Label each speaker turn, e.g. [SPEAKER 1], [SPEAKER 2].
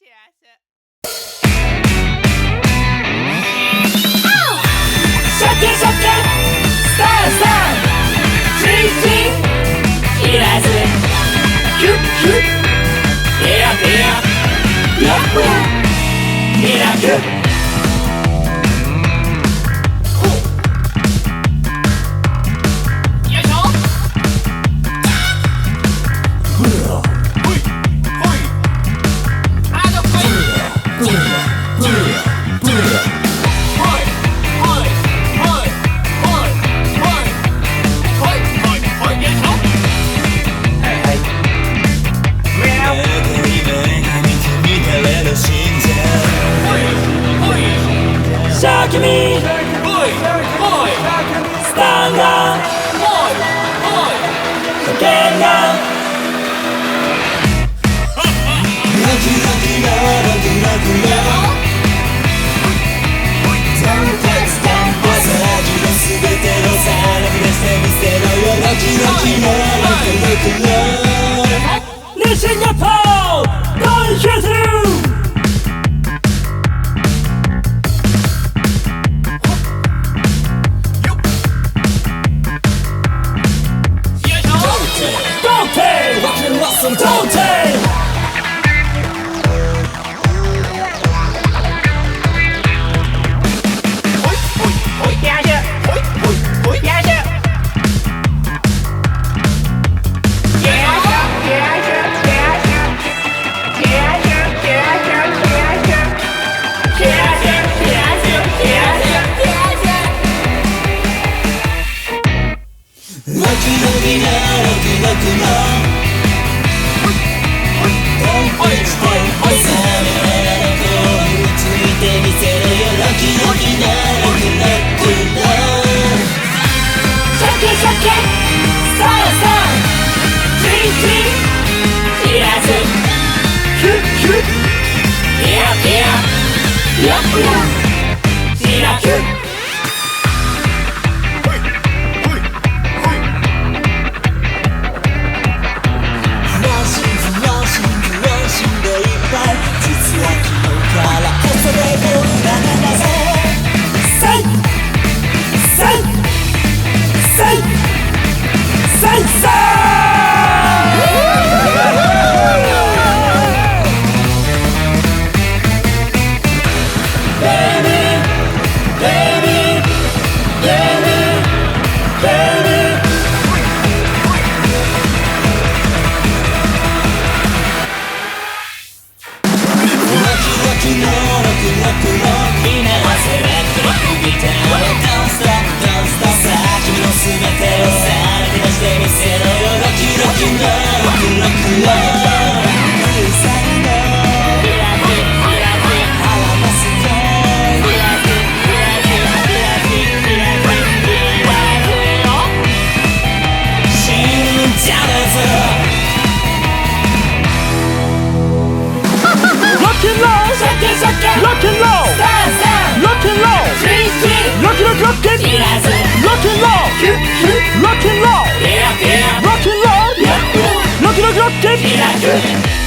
[SPEAKER 1] チアス
[SPEAKER 2] シャケシャケスタースターチンチンいらずキュッキュッペアペアピヤピヤミラキュッシャキミスタンガ叫んだ你新加坡大学生
[SPEAKER 3] Rock and roll, rock and roll, rock and roll, rock and roll, rock and roll, rock and roll, rock and roll.